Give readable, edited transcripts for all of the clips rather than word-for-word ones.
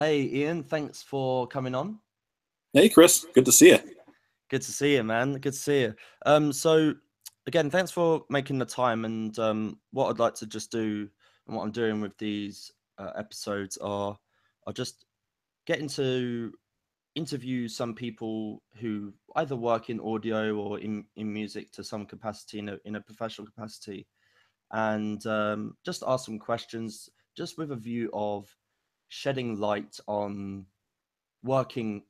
Hey Ian, thanks for coming on. Hey, Chris. Good to see you. Good to see you, man. Good to see you. So again, thanks for making the time. And what I'd like to just do, and what I'm doing with these episodes are just getting to interview some people who either work in audio or in music to some capacity in a professional capacity, and just ask some questions, just with a view of shedding light on working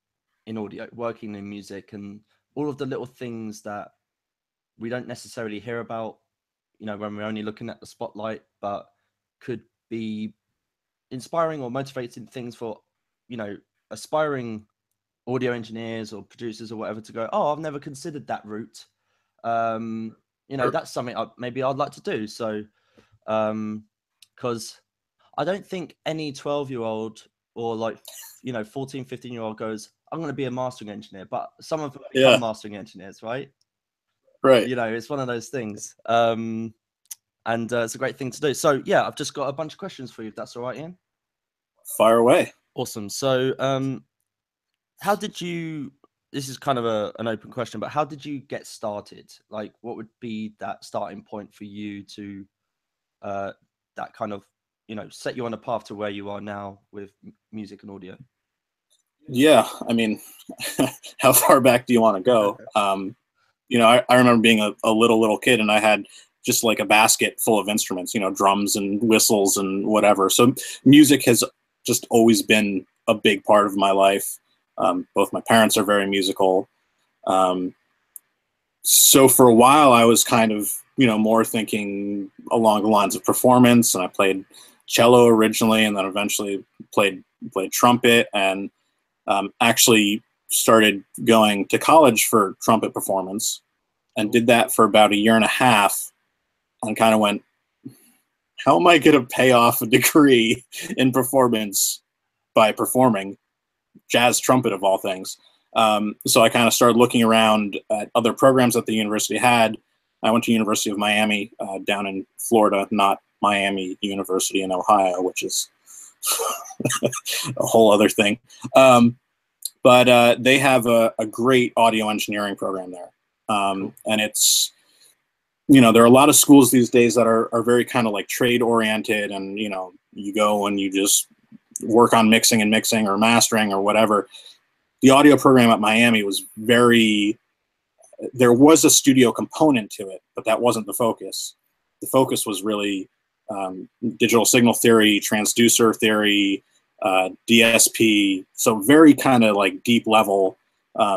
in audio, working in music, and all of the little things that we don't necessarily hear about, when we're only looking at the spotlight, but could be inspiring or motivating things for, you know, aspiring audio engineers or producers or whatever to go, oh, I've never considered that route. Sure. That's something maybe I'd like to do. So, because I don't think any 12-year-old or like 14, 15-year-old goes, I'm going to be a mastering engineer, but some of them become Yeah, mastering engineers, right? right. It's one of those things. And it's a great thing to do. So yeah, I've just got a bunch of questions for you, if that's all right, Ian. Fire away. Awesome. So how did you, this is kind of an open question, but how did you get started? Like, what would be that starting point for you to uh, that kind of, set you on a path to where you are now with music and audio? Yeah, I mean, how far back do you want to go? I remember being a little kid, and I had just like a basket full of instruments, drums and whistles and whatever. So music has just always been a big part of my life. Both my parents are very musical. Um, so for a while, I was kind of, more thinking along the lines of performance, and I played cello originally, and then eventually played trumpet, and actually started going to college for trumpet performance, and Cool. did that for about a year and a half, and kind of went, how am I going to pay off a degree in performance by performing jazz trumpet of all things? So I kind of started looking around at other programs that the university had. I went to University of Miami down in Florida, not Miami University in Ohio, which is a whole other thing. But they have a great audio engineering program there. Cool. And it's, there are a lot of schools these days that are very kind of like trade oriented, and, you go and you just work on mixing or mastering or whatever. The audio program at Miami was there was a studio component to it, but that wasn't the focus. The focus was really digital signal theory, transducer theory, DSP. So very kind of like deep level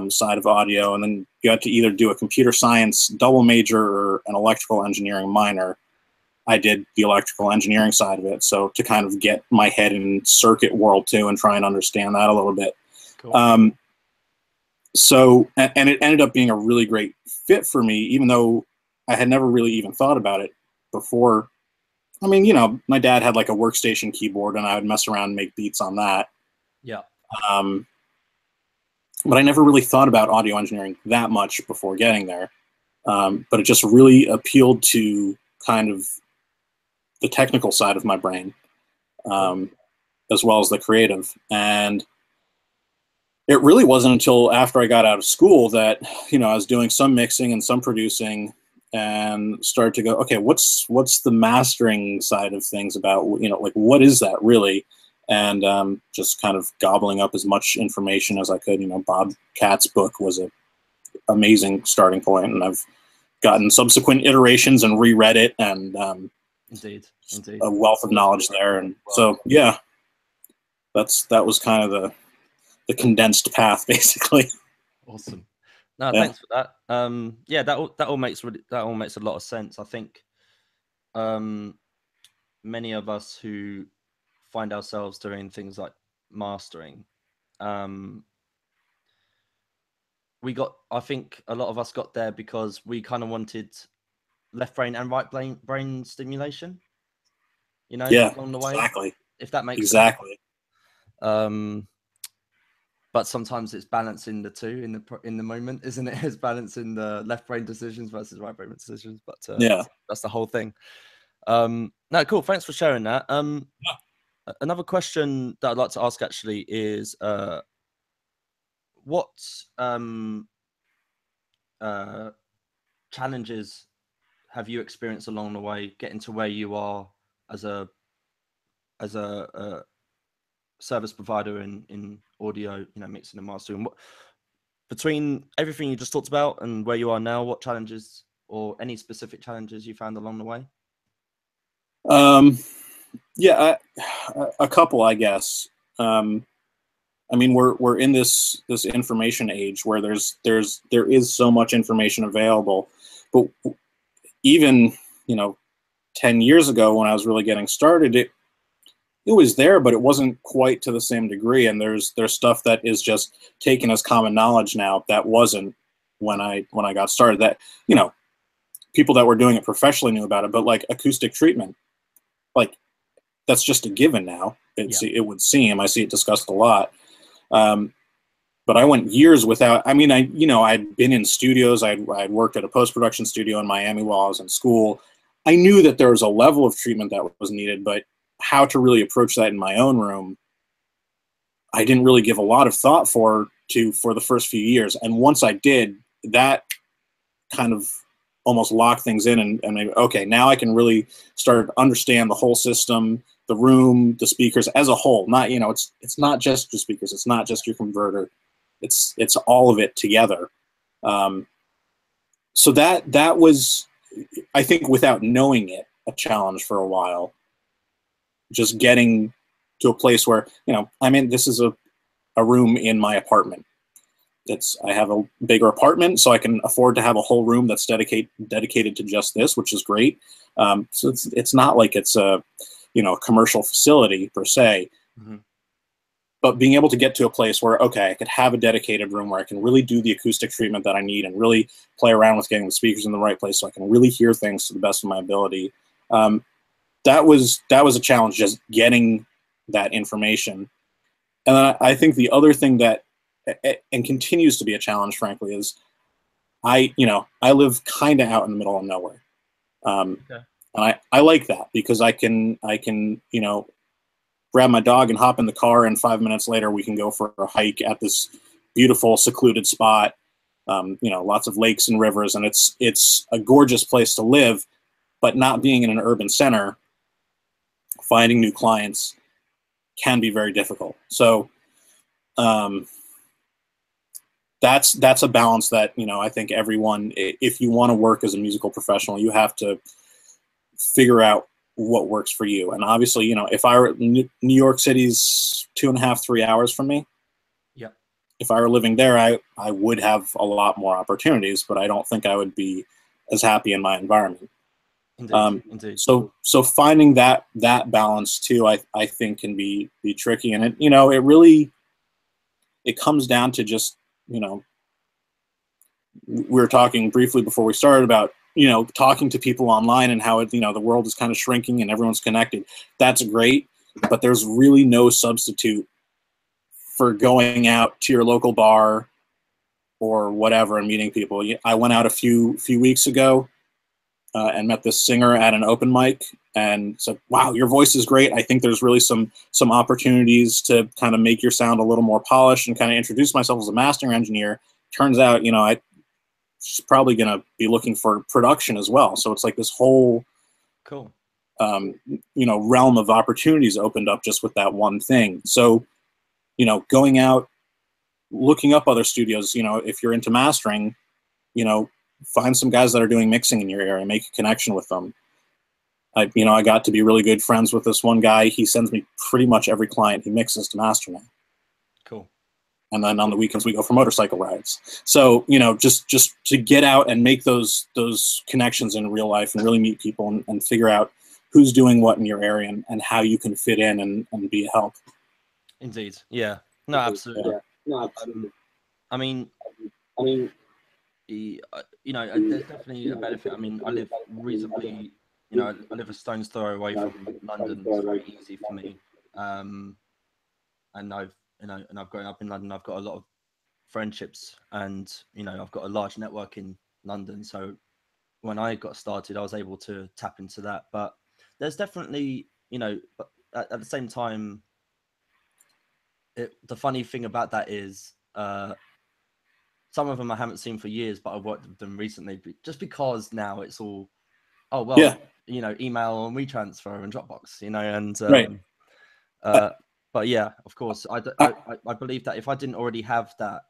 side of audio. And then you had to either do a computer science double major or an electrical engineering minor. I did the electrical engineering side of it. So to kind of get my head in circuit world too and try and understand that a little bit. Cool. Um, and it ended up being a really great fit for me, even though I had never really even thought about it before. I mean, my dad had like a workstation keyboard, and I would mess around and make beats on that. Yeah. Um, but I never really thought about audio engineering that much before getting there. But it just really appealed to kind of the technical side of my brain, Cool. um, as well as the creative. And it really wasn't until after I got out of school that, I was doing some mixing and some producing, and started to go, okay, what's the mastering side of things about, like, what is that really? And just kind of gobbling up as much information as I could. Bob Katz's book was an amazing starting point, and I've gotten subsequent iterations and reread it, and Indeed. Indeed. a wealth of knowledge there. And so, yeah, that was kind of the condensed path, basically. Awesome. No, Yeah. thanks for that. Yeah, that all makes a lot of sense. I think um, many of us who find ourselves doing things like mastering, um, I think a lot of us got there because we kind of wanted left brain and brain stimulation, Yeah, along the way, exactly. if that makes sense. Exactly. Um, but sometimes it's balancing the two in the moment, isn't it? It's balancing the left brain decisions versus right brain decisions. But Yeah. that's the whole thing. No, cool. Thanks for sharing that. Another question that I'd like to ask actually is, what challenges have you experienced along the way getting to where you are as a as a service provider in audio, mixing and mastering? What, between everything you just talked about and where you are now, what challenges or any specific challenges you found along the way? Yeah, a couple, I guess. I mean, we're in this information age where there is so much information available, but even 10 years ago when I was really getting started, it was there, but it wasn't quite to the same degree. And there's stuff that is just taken as common knowledge now that wasn't when I got started. That people that were doing it professionally knew about it, but like acoustic treatment, like that's just a given now. It would seem. I see it discussed a lot. But I went years without. I mean, I'd been in studios. I'd worked at a post-production studio in Miami while I was in school. I knew that there was a level of treatment that was needed, but how to really approach that in my own room, I didn't really give a lot of thought for the first few years. And once I did, that kind of almost locked things in, and maybe, okay, now I can really start to understand the whole system, the room, the speakers as a whole. Not, it's not just your speakers, it's not just your converter, it's all of it together. So that was, I think, without knowing it, a challenge for a while. Just getting to a place where, this is a room in my apartment. I have a bigger apartment, so I can afford to have a whole room that's dedicated to just this, which is great. So it's not like it's a commercial facility per se, but being able to get to a place where, okay, I could have a dedicated room where I can really do the acoustic treatment that I need and really play around with getting the speakers in the right place so I can really hear things to the best of my ability. That was a challenge, just getting that information. And then I think the other thing that, and continues to be a challenge, frankly, is I live kind of out in the middle of nowhere. Okay. And I like that because I can grab my dog and hop in the car, and 5 minutes later we can go for a hike at this beautiful secluded spot. Lots of lakes and rivers, and it's a gorgeous place to live. But not being in an urban center, finding new clients can be very difficult. So that's a balance that I think everyone, if you want to work as a musical professional, you have to figure out what works for you. And obviously, if I were New York City's 2.5, 3 hours from me, if I were living there, I would have a lot more opportunities, but I don't think I would be as happy in my environment. Indeed. So finding that balance too, I think can be tricky. And it really comes down to just, we were talking briefly before we started about, talking to people online and how the world is kind of shrinking and everyone's connected. That's great, but there's really no substitute for going out to your local bar or whatever and meeting people. I went out a few weeks ago and met this singer at an open mic and said, wow, your voice is great. I think there's really some opportunities to kind of make your sound a little more polished, and kind of introduce myself as a mastering engineer. Turns out, she's probably going to be looking for production as well. So it's like this whole cool, realm of opportunities opened up just with that one thing. So, going out, looking up other studios, if you're into mastering, find some guys that are doing mixing in your area, make a connection with them. I got to be really good friends with this one guy. He sends me pretty much every client he mixes to master now. Cool. And then on the weekends we go for motorcycle rides. So, just to get out and make those connections in real life and really meet people and figure out who's doing what in your area and how you can fit in and be a help. Indeed. Yeah. No, absolutely. Yeah. No, absolutely. I mean, there's definitely a benefit. I mean, I live reasonably, I live a stone's throw away from London. It's very easy for me. And I've grown up in London. I've got a lot of friendships, and I've got a large network in London. So when I got started, I was able to tap into that. But there's definitely, at the same time, the funny thing about that is some of them I haven't seen for years, but I've worked with them recently, just because now it's all, oh well, Yeah. you know, email and WeTransfer and Dropbox, you know, and Right. but yeah, of course, I, I believe that if I didn't already have that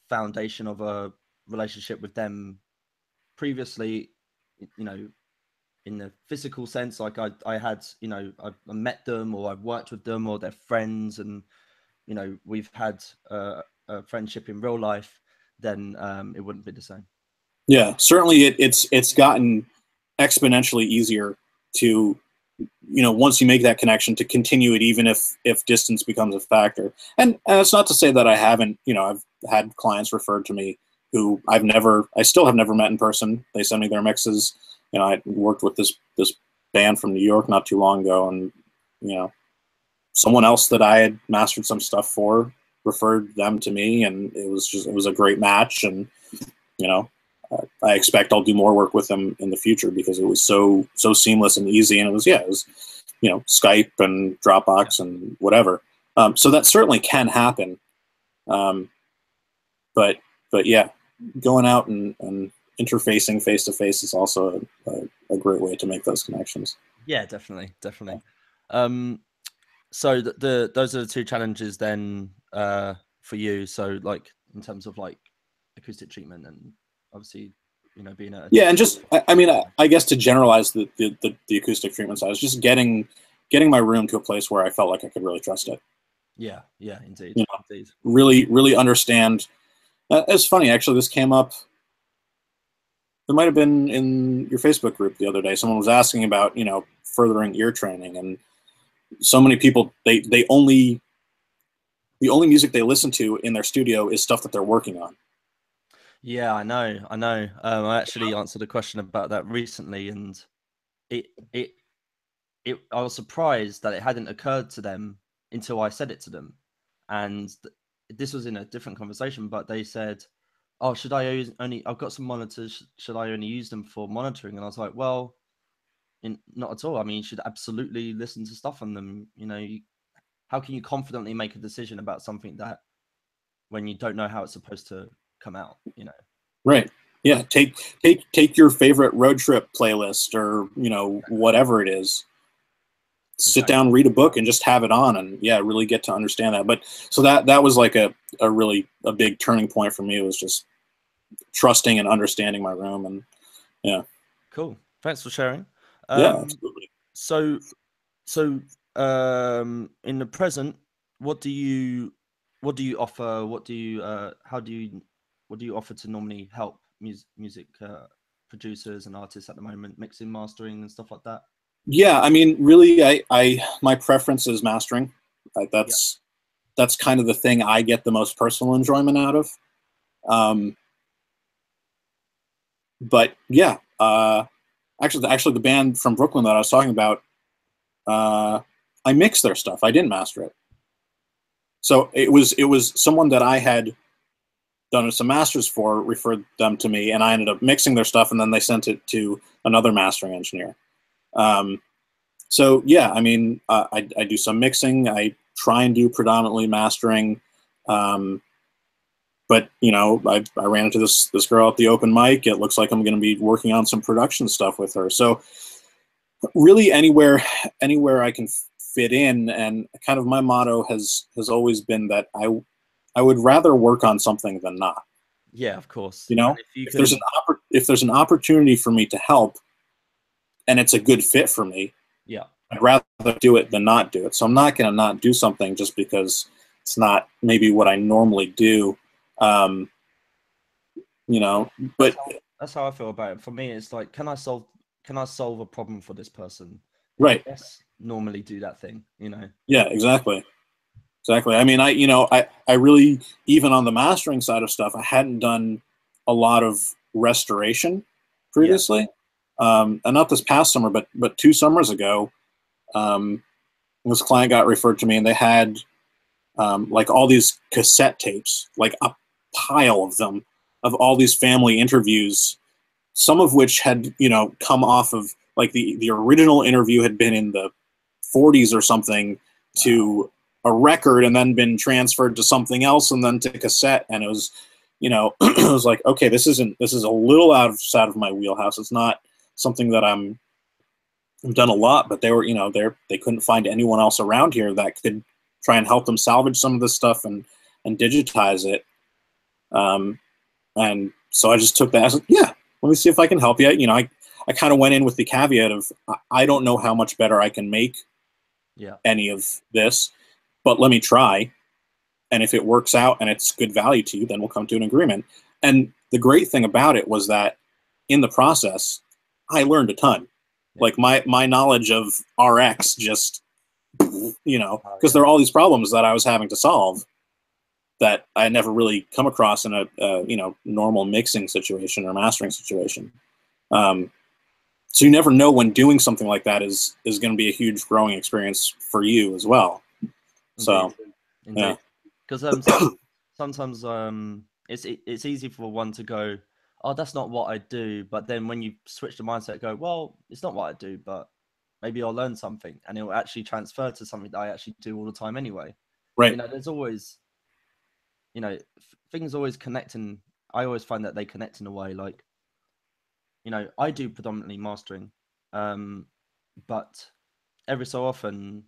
foundation of a relationship with them previously, you know, in the physical sense, like I had, you know, I met them or I've worked with them or they're friends, and you know, we've had a friendship in real life, then it wouldn't be the same. yeah, certainly it's gotten exponentially easier to, you know, once you make that connection, to continue it, even if distance becomes a factor. And it's not to say that I haven't, you know, I've had clients referred to me who I still have never met in person. They send me their mixes. You know, I worked with this band from New York not too long ago, and you know, someone else that I had mastered some stuff for referred them to me, and it was a great match. And you know, I expect I'll do more work with them in the future because it was so seamless and easy, and it was you know, Skype and Dropbox and whatever. So that certainly can happen. But yeah, going out and interfacing face to face is also a great way to make those connections. Yeah, definitely. So those are the two challenges then for you. So like in terms of like acoustic treatment and obviously, you know, being a Yeah, and just I mean, I guess to generalize the acoustic treatment side is just getting my room to a place where I felt like I could really trust it. yeah, indeed, You know, indeed. really understand. It's funny, actually. This came up. It might have been in your Facebook group the other day. Someone was asking about, you know, furthering ear training, and so many people the only music they listen to in their studio is stuff that they're working on. Yeah, I know. I actually answered a question about that recently, and it it I was surprised that it hadn't occurred to them until I said it to them, and this was in a different conversation. But they said, "Oh, should I use only? I've got some monitors. Should I only use them for monitoring?" And I was like, "Well, not at all. I mean, you should absolutely listen to stuff on them. You know, how can you confidently make a decision about something that when you don't know how it's supposed to come out? You know." Right. Yeah. Take your favorite road trip playlist, or you know, whatever it is. Sit Exactly. down, read a book, and just have it on, and yeah, really get to understand that. But so that was like a really big turning point for me. It was just trusting and understanding my room, and yeah. Cool. Thanks for sharing. Yeah, absolutely. So in the present, what do you offer? What do you what do you offer to normally help music producers and artists at the moment, mixing, mastering, and stuff like that? Yeah, I mean, really, I my preference is mastering. Yeah. That's kind of the thing I get the most personal enjoyment out of. Um, but yeah, actually, the band from Brooklyn that I was talking about, I mixed their stuff. I didn't master it. So it was someone that I had done some masters for referred them to me, and I ended up mixing their stuff, and then they sent it to another mastering engineer. So yeah, I mean, I do some mixing. I try and do predominantly mastering. But you know, I ran into this girl at the open mic. It looks like I'm going to be working on some production stuff with her. So really, anywhere I can fit in, and kind of my motto has always been that I would rather work on something than not. Yeah, of course. You know, And if you if can, there's an opportunity for me to help, and it's a good fit for me, yeah. I'd rather do it than not do it. So I'm not going to not do something just because it's not maybe what I normally do. You know, but That's how I feel about it. For me, it's like, can I solve a problem for this person? right. Yes, normally do that thing, you know. Yeah, exactly. Exactly. I mean, I really, even on the mastering side of stuff, I hadn't done a lot of restoration Yeah. previously. And not this past summer, but 2 summers ago, this client got referred to me, and they had like all these cassette tapes, like a pile of them, of all these family interviews, some of which had, you know, come off of, like, the original interview had been in the 40s or something to a record, and then been transferred to something else, and then to cassette. And it was, it was like, okay, this is a little outside of my wheelhouse. It's not something that I've done a lot, but they were, they couldn't find anyone else around here that could try and help them salvage some of this stuff and digitize it. And so I just took that. I was like, yeah, let me see if I can help you. I kind of went in with the caveat of, I don't know how much better I can make any of this, but let me try. And if it works out and it's good value to you, then we'll come to an agreement. And the great thing about it was that in the process, I learned a ton. Like my knowledge of RX just, because there are all these problems that I was having to solve that I had never really come across in a normal mixing situation or mastering situation. So you never know when doing something like that is going to be a huge growing experience for you as well. So, yeah, because sometimes it's easy for one to go, oh, that's not what I do, but then when you switch the mindset, go, well, it's not what I do, but maybe I'll learn something, and it will actually transfer to something that I actually do all the time anyway. Right. There's always, things always connect, and I always find that they connect in a way. Like, I do predominantly mastering, but every so often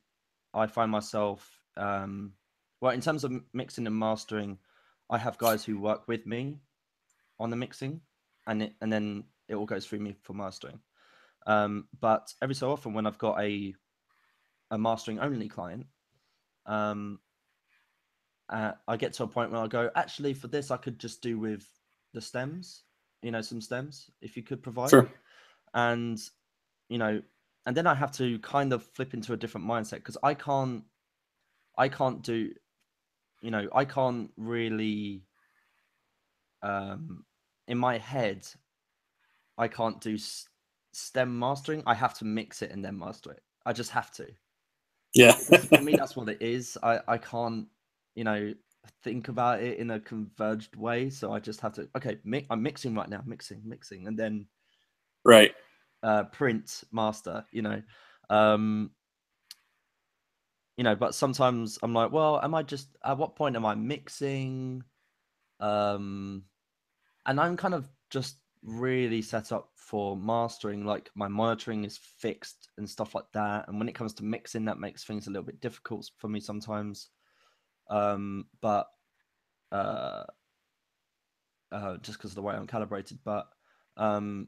I find myself, well, in terms of mixing and mastering, I have guys who work with me on the mixing, and then it all goes through me for mastering. But every so often when I've got a mastering only client, I get to a point where I go, actually, for this, I could just do with the stems, some stems, if you could provide. Sure. And, and then I have to kind of flip into a different mindset, because I can't do, I can't really, in my head, I can't do stem mastering. I have to mix it and then master it. I just have to. Yeah. For me, that's what it is. I can't, think about it in a converged way. So I just have to, okay, I'm mixing right now, mixing, and then right. Print master, but sometimes I'm like, well, at what point am I mixing? And I'm kind of just really set up for mastering. Like, my monitoring is fixed and stuff like that. And when it comes to mixing, that makes things a little bit difficult for me sometimes. But just because of the way I'm calibrated, but then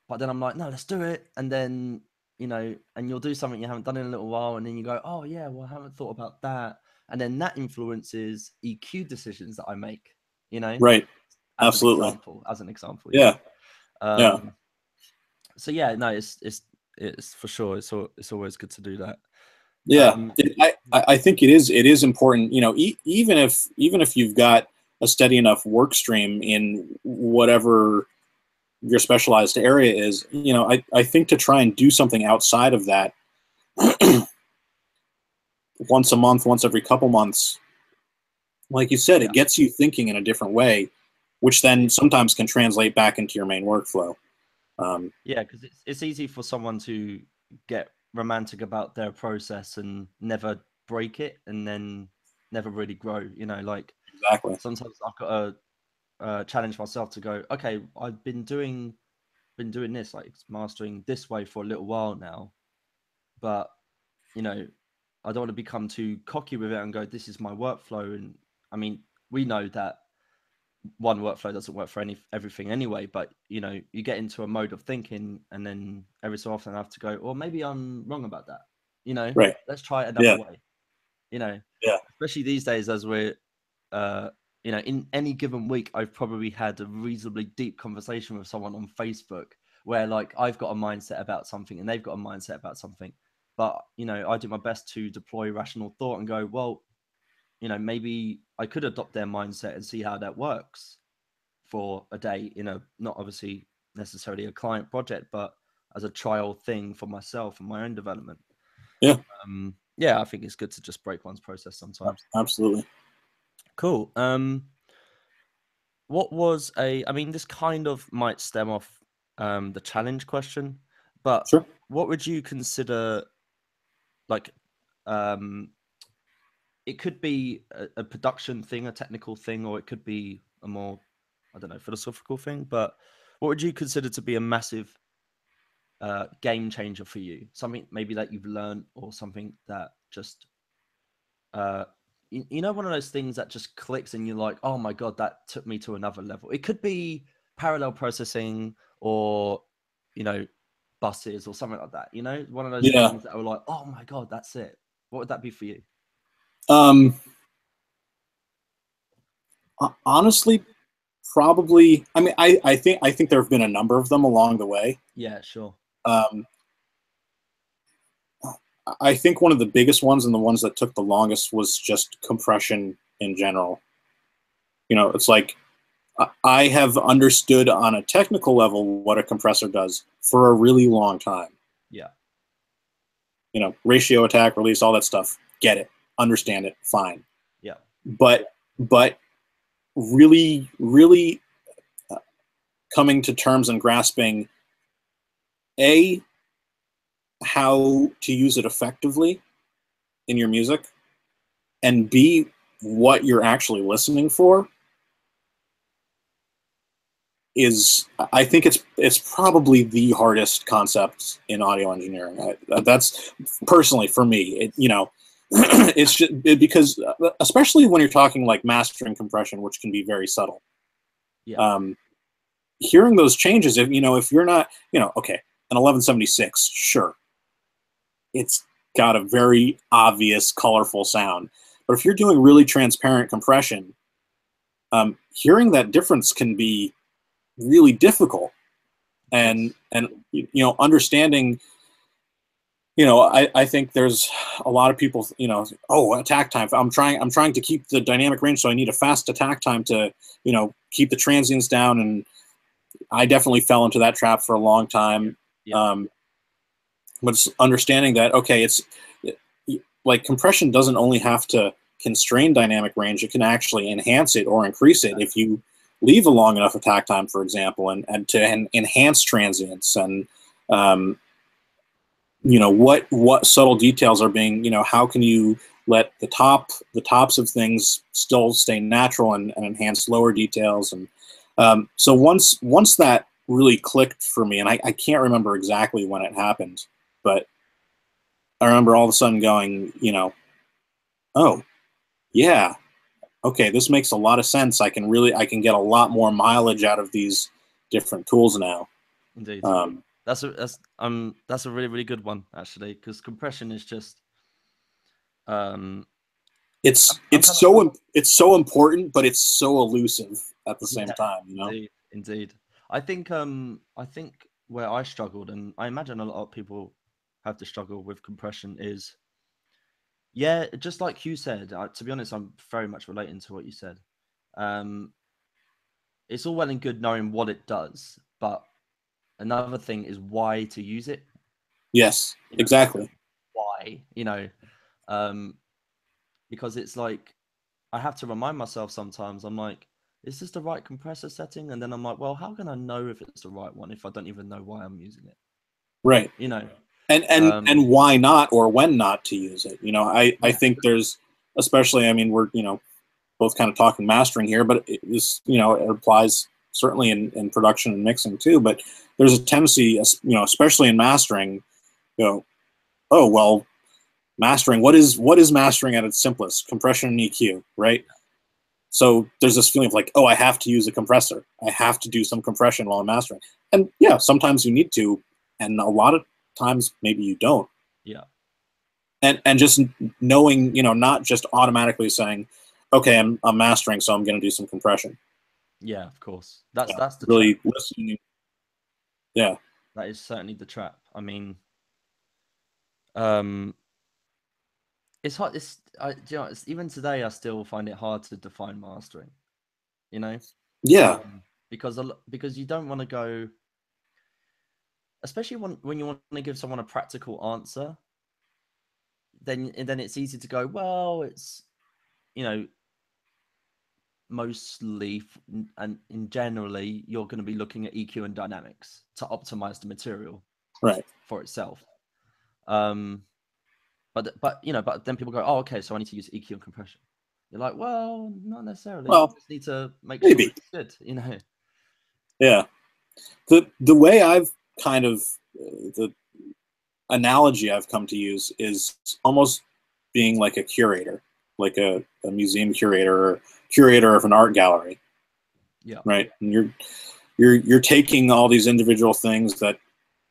I'm like, no, let's do it. And then, and you'll do something you haven't done in a little while, and then you go, oh yeah, well, I haven't thought about that. And then that influences EQ decisions that I make, Right. as Absolutely. an example. Yeah. Yeah. So yeah, no, it's for sure. It's always good to do that. Yeah. I think it is important, even if you've got a steady enough work stream in whatever your specialized area is, I think to try and do something outside of that once a month, once every couple months, like you said, it gets you thinking in a different way, which then sometimes can translate back into your main workflow. Yeah, because it's easy for someone to get romantic about their process and never break it, and then never really grow. Like, exactly. Sometimes I've got to challenge myself to go, okay, I've been doing this, like mastering this way for a little while now, but I don't want to become too cocky with it and go, this is my workflow. And I mean, we know that one workflow doesn't work for everything anyway, but you get into a mode of thinking, and then every so often I have to go, well, maybe I'm wrong about that. Right. Let's try it another way. Yeah. Especially these days, as we're in any given week, I've probably had a reasonably deep conversation with someone on Facebook where, like, I've got a mindset about something and they've got a mindset about something, but I do my best to deploy rational thought and go, well, maybe I could adopt their mindset and see how that works for a day, not obviously necessarily a client project, but as a trial thing for myself and my own development. Yeah. Yeah, I think it's good to just break one's process sometimes. Absolutely. Cool. What was I mean, this kind of might stem off the challenge question, but sure. What would you consider like it could be a production thing, a technical thing, or it could be a more, I don't know, philosophical thing. But what would you consider to be a massive game changer for you? Something maybe that you've learned, or something that just you know, one of those things that just clicks and you're like, oh my god, that took me to another level. It could be parallel processing, or you know, buses or something like that. You know, one of those Yeah. things that are like, oh my god, that's it. What would that be for you? Um, Honestly, probably. I mean, I think there have been a number of them along the way. Yeah, sure. Um, I think one of the biggest ones and the ones that took the longest was just compression in general. It's like I have understood on a technical level what a compressor does for a really long time. Yeah. Ratio, attack, release, all that stuff. Get it, understand it, fine. Yeah. But really, really coming to terms and grasping a how to use it effectively in your music, and b what you're actually listening for is, I think it's probably the hardest concept in audio engineering. That's personally for me. It's just because, especially when you're talking like mastering compression, which can be very subtle. Yeah. Hearing those changes, if you're not, okay, an 1176, sure, it's got a very obvious, colorful sound. But if you're doing really transparent compression, hearing that difference can be really difficult. And understanding, I think there's a lot of people, attack time. I'm trying to keep the dynamic range, so I need a fast attack time to, keep the transients down. And I definitely fell into that trap for a long time. Yeah. But it's understanding that, okay, it's like compression doesn't only have to constrain dynamic range, it can actually enhance it or increase it if you leave a long enough attack time, for example, and to enhance transients. And what subtle details are being, how can you let the tops of things still stay natural and enhance lower details. And so once that really clicked for me, and I can't remember exactly when it happened, but I remember all of a sudden going, oh yeah, okay, this makes a lot of sense. I can get a lot more mileage out of these different tools now. Indeed. That's a really, really good one, actually, because compression is just it's I'm kind of it's so important, but it's so elusive at the same yeah, time. indeed. I think where I struggled, and I imagine a lot of people have to struggle with compression, is yeah, just like you said. To be honest, I'm very much relating to what you said. Um, it's all well and good knowing what it does, but another thing is why to use it. Yes, You know, exactly. why? Um, because it's like I have to remind myself sometimes. I'm like, is this the right compressor setting? And then I'm like, well, how can I know if it's the right one if I don't even know why I'm using it? Right. You know, And why not, or when not to use it. I yeah, think there's, especially, I mean, we're, both kind of talking mastering here, but it applies certainly in production and mixing too. But there's a tendency, especially in mastering, oh well, mastering. What is mastering at its simplest? Compression and EQ, right? So there's this feeling of like, oh, I have to use a compressor. I have to do some compression while I'm mastering. And yeah, sometimes you need to, and a lot of times maybe you don't. yeah, And just knowing, not just automatically saying, okay, I'm mastering, so I'm going to do some compression. yeah. Of course, that's the trap. Really listening. Yeah. That is certainly the trap. I mean, um, it's hard. Even today, I still find it hard to define mastering. You know, Yeah. Because you don't want to go, especially when you want to give someone a practical answer. Then it's easy to go, well, it's you know mostly and in generally you're going to be looking at EQ and dynamics to optimize the material Right. for itself. Um, but you know, but then people go, oh, okay, so I need to use EQ and compression. You're like, well, not necessarily. You Well, just need to make sure maybe. it's good, you know. Yeah. The way I've kind of the analogy I've come to use is almost being like a curator, like a museum curator or curator of an art gallery. Yeah. Right. And you're taking all these individual things that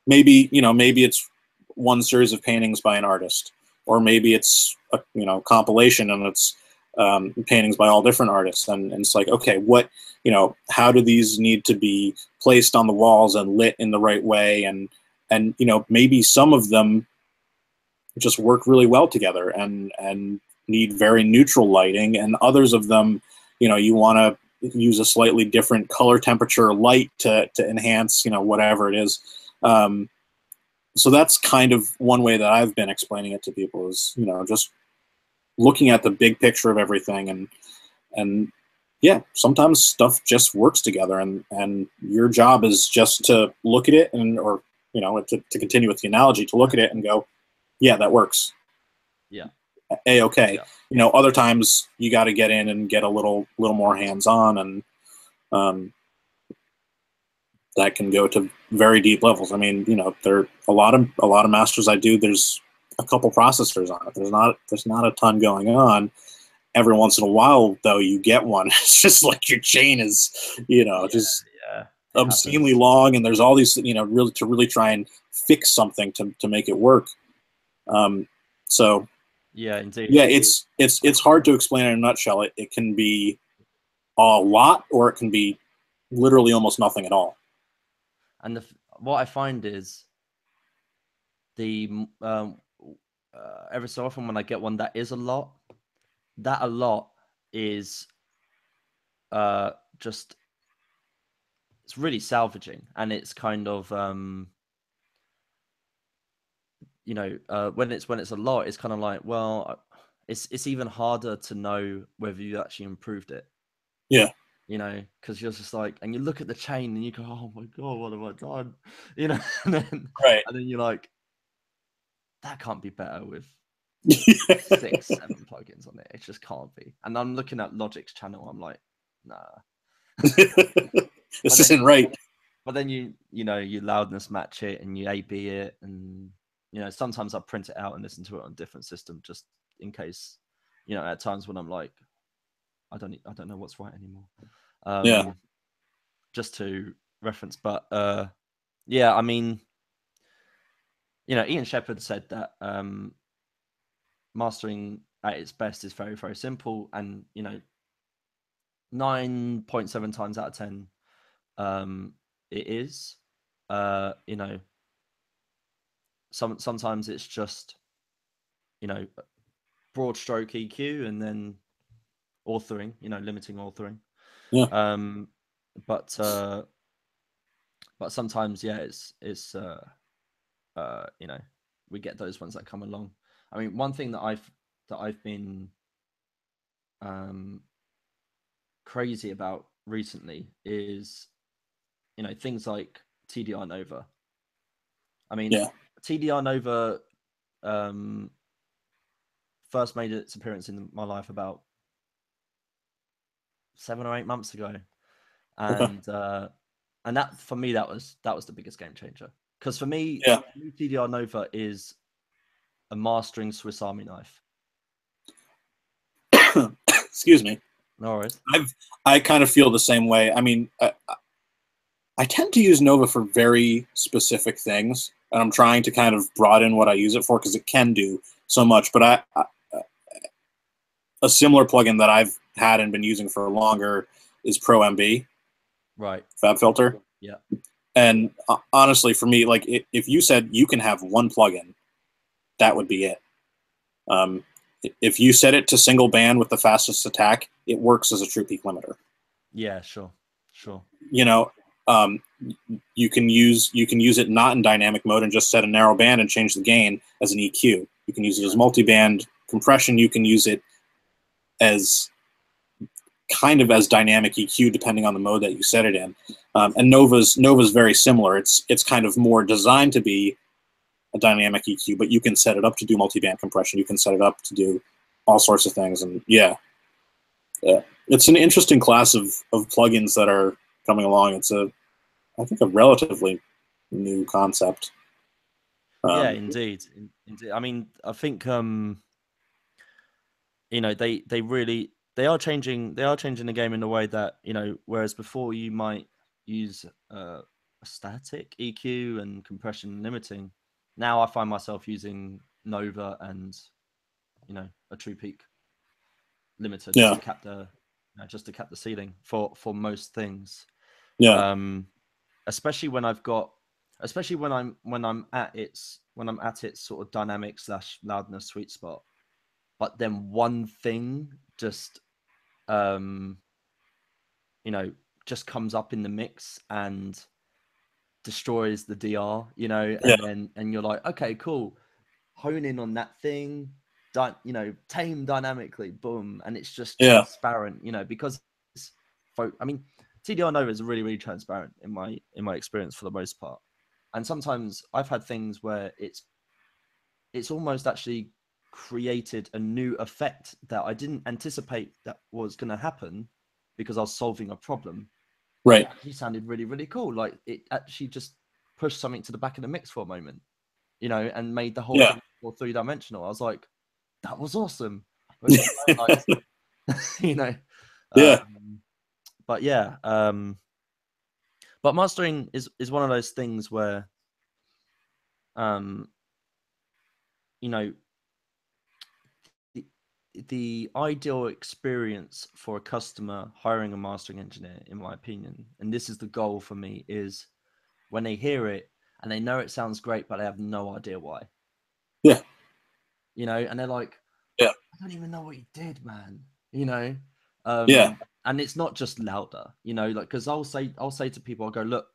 maybe, you know, maybe it's one series of paintings by an artist, or maybe it's a, you know, compilation and it's paintings by all different artists. And it's like, okay, what, you know, how do these need to be placed on the walls and lit in the right way? And, you know, maybe some of them just work really well together and need very neutral lighting, and others of them, you know, you want to use a slightly different color temperature light to enhance, you know, whatever it is. So that's kind of one way that I've been explaining it to people is, you know, just looking at the big picture of everything, and yeah, sometimes stuff just works together, and your job is just to look at it or, you know, to continue with the analogy, to look at it and go, yeah, that works. Yeah. A-okay. Yeah. You know, other times you got to get in and get a little more hands-on, and that can go to very deep levels. I mean, you know, there are a lot of masters I do. There's a couple processors on it. There's not a ton going on. Every once in a while, though, you get one. It's just like your chain is, you know, just obscenely long, and there's all these, you know, really try and fix something to make it work. So yeah, indeed. Yeah, it's hard to explain in a nutshell. It can be a lot, or it can be literally almost nothing at all. And what I find is every so often when I get one that is a lot, that a lot is just, it's really salvaging, and it's kind of you know, when it's a lot, it's kind of like, well, it's even harder to know whether you actually improved it. Yeah. You know, because you're just like, and you look at the chain and you go, oh my god, what have I done? You know, and then you're like, that can't be better with 6, 7 plugins on it. It just can't be. And I'm looking at Logic's channel. I'm like, nah, this isn't right. But then you know, you loudness match it and you A/B it, and you know, sometimes I print it out and listen to it on a different system just in case. You know, at times when I'm like, I don't know what's right anymore. Yeah. Just to reference, but yeah, I mean, you know, Ian Shepherd said that mastering at its best is very, very simple, and you know, 9.7 times out of 10, it is. You know, sometimes it's just, you know, broad stroke EQ and then authoring, you know, limiting authoring. Yeah. But sometimes, yeah, it's you know, we get those ones that come along. I mean, one thing that I've been crazy about recently is, you know, things like TDR Nova. I mean, TDR Nova first made its appearance in my life about 7 or 8 months ago, and that, for me, that was the biggest game changer, because for me, TDR Nova is a mastering Swiss Army knife. Excuse me. No worries. I kind of feel the same way. I mean, I tend to use Nova for very specific things, and I'm trying to kind of broaden what I use it for, because it can do so much. But a similar plugin that I've had and been using for longer is Pro MB, right? Fab Filter. Yeah. And honestly, for me, like, if you said you can have one plugin, that would be it. If you set it to single band with the fastest attack, it works as a true peak limiter. Yeah, sure. You know, you can use it not in dynamic mode and just set a narrow band and change the gain as an EQ. You can use it as multi-band compression. You can use it as kind of as dynamic EQ depending on the mode that you set it in. And Nova's very similar. It's kind of more designed to be a dynamic EQ, but you can set it up to do multiband compression. You can set it up to do all sorts of things. And yeah, it's an interesting class of plugins that are coming along. It's I think a relatively new concept. Yeah, indeed. I mean, I think they are changing the game in a way that, whereas before you might use a static EQ and compression limiting, now I find myself using Nova and a True Peak limiter just to cap the ceiling for most things. Yeah. Especially when I'm at its sort of dynamic / loudness sweet spot, but then one thing just just comes up in the mix and destroys the DR, and you're like, okay, cool, hone in on that thing, tame dynamically, boom, and it's just transparent, because I mean, TDR Nova is really, really transparent in my experience for the most part. And sometimes I've had things where it's almost actually created a new effect that I didn't anticipate that was going to happen because I was solving a problem. Right. It actually sounded really, really cool. Like it actually just pushed something to the back of the mix for a moment, and made the whole thing more three-dimensional. I was like, that was awesome. Nice. But yeah, but mastering is one of those things where, the ideal experience for a customer hiring a mastering engineer, in my opinion, and this is the goal for me, is when they hear it and they know it sounds great, but they have no idea why. Yeah. And they're like, yeah, I don't even know what you did, man. And it's not just louder, like, because I'll say to people, I'll go, look,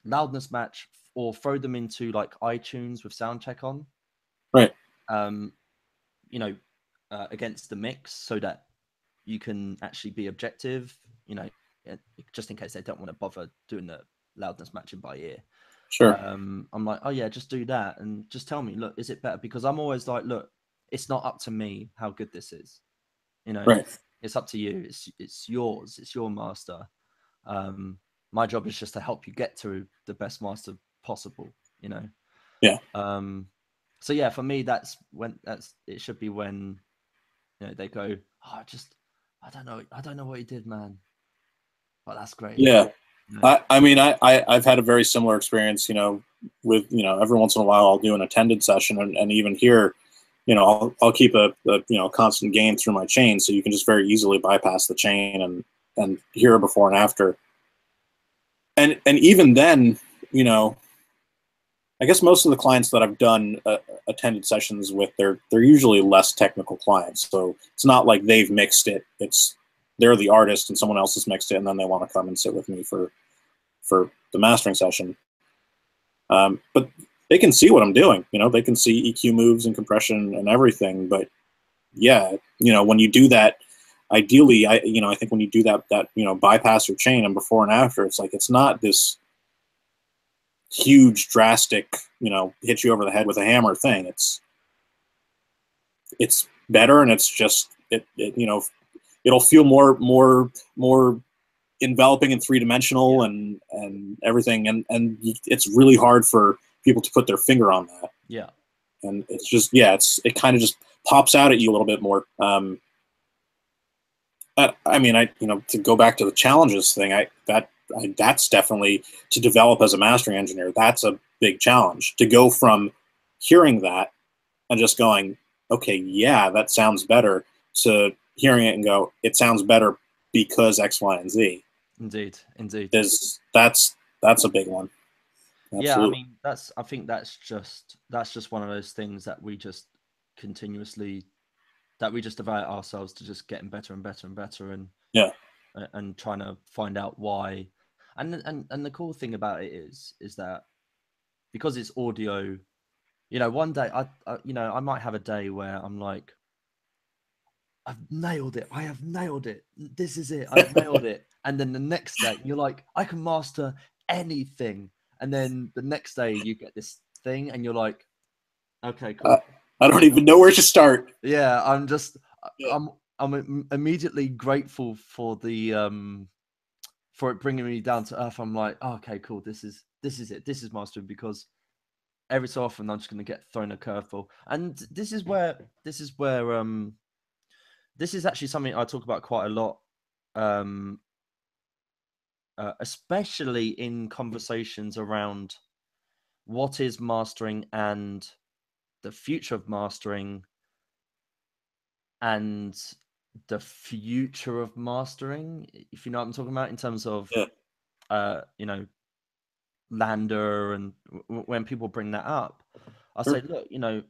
loudness match, or throw them into like iTunes with sound check on. Right. Against the mix, so that you can actually be objective, just in case they don't want to bother doing the loudness matching by ear. Sure. I'm like, oh yeah, just do that and just tell me, look, is it better? Because I'm always like, look, it's not up to me how good this is. Right. It's up to you. It's yours. It's your master. My job is just to help you get to the best master possible. Yeah. So yeah, for me, it should be when they go, oh, I don't know what he did, man, but that's great. Yeah. I mean, I've had a very similar experience, with, every once in a while I'll do an attended session, and even here, I'll keep a constant gain through my chain, so you can just very easily bypass the chain and hear a before and after. And even then, I guess most of the clients that I've done attended sessions with, they're usually less technical clients. So it's not like they've mixed it. They're the artist and someone else has mixed it, and then they want to come and sit with me for the mastering session. But they can see what I'm doing. They can see EQ moves and compression and everything. But yeah, when you do that, ideally, I think when you do that bypass your chain and before and after, it's like, it's not this huge, drastic, hit you over the head with a hammer thing. It's better, and it's just it'll feel more enveloping and three-dimensional and everything, and it's really hard for people to put their finger on that. Yeah. And it's just, it kind of just pops out at you a little bit more. I mean, to go back to the challenges thing, that's definitely, to develop as a mastering engineer, that's a big challenge, to go from hearing that and just going, okay, yeah, that sounds better, to hearing it and go, it sounds better because X, Y, and Z. Indeed. That's a big one. Absolutely. Yeah, I mean, I think that's just one of those things that we just continuously, that we just devote ourselves to just getting better and better and better, and trying to find out why. And the cool thing about it is that because it's audio, one day I might have a day where I'm like, I've nailed it. I have nailed it. This is it. I've nailed it. And then the next day you're like, I can master anything. And then the next day you get this thing and you're like, Okay, Uh, cool. I don't even know where to start. Yeah, Yeah. I'm immediately grateful for the for it bringing me down to earth. I'm like, oh, okay, cool. This is it. This is mastering, because every so often I'm just going to get thrown a curveball, and this is actually something I talk about quite a lot, um, especially in conversations around what is mastering and the future of mastering and the future of mastering, if you know what I'm talking about, in terms of Yeah. you know, Lander, and when people bring that up, I Sure. say, look, you know,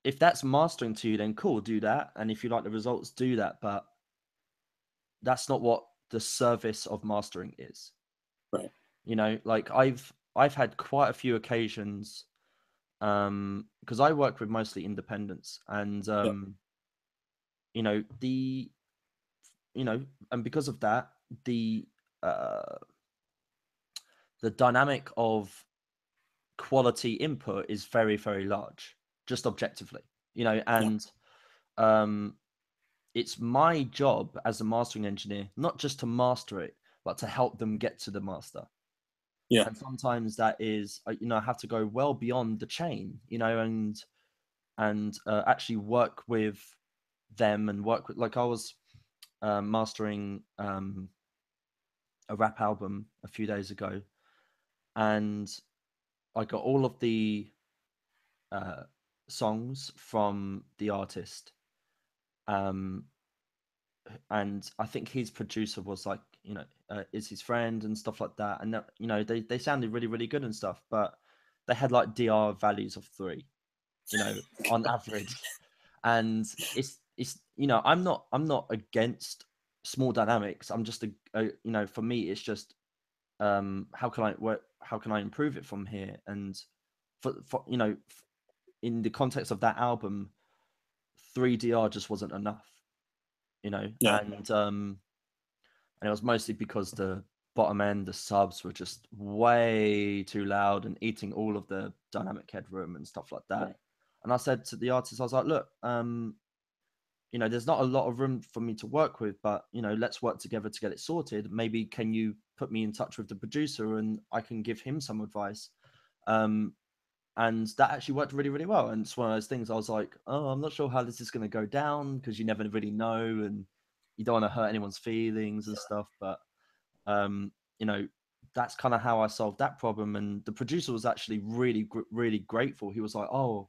if that's mastering to you, then cool, do that, and if you like the results, do that, but that's not what the service of mastering is. Right. You know, like I've had quite a few occasions, because I work with mostly independents, and Yeah. you know, you know, and because of that, the uh, the dynamic of quality input is very, very large, just objectively, you know, Yeah. and um, it's my job as a mastering engineer not just to master it, but to help them get to the master. Yeah. And sometimes that is, you know, I have to go well beyond the chain, you know, and actually work with them and work with, like I was mastering a rap album a few days ago, and I got all of the uh, songs from the artist, um, and I think his producer was like, you know, is his friend and stuff like that, and you know, they sounded really, really good and stuff, but they had like DR values of 3, you know, on average, and it's you know, I'm not against small dynamics. I'm just a you know, for me it's just how can I work, how can I improve it from here, and for you know, in the context of that album, 3DR just wasn't enough, you know, Yeah. and it was mostly because the bottom end, the subs were just way too loud and eating all of the dynamic headroom and stuff like that. Right. And I said to the artist, I was like, look, you know, there's not a lot of room for me to work with, but you know, let's work together to get it sorted. Maybe can you put me in touch with the producer and I can give him some advice. Um, and that actually worked really, really well. And it's one of those things I was like, oh, I'm not sure how this is going to go down, because you never really know, and you don't want to hurt anyone's feelings and stuff. But you know, that's kind of how I solved that problem. And the producer was actually really, really grateful. He was like, oh,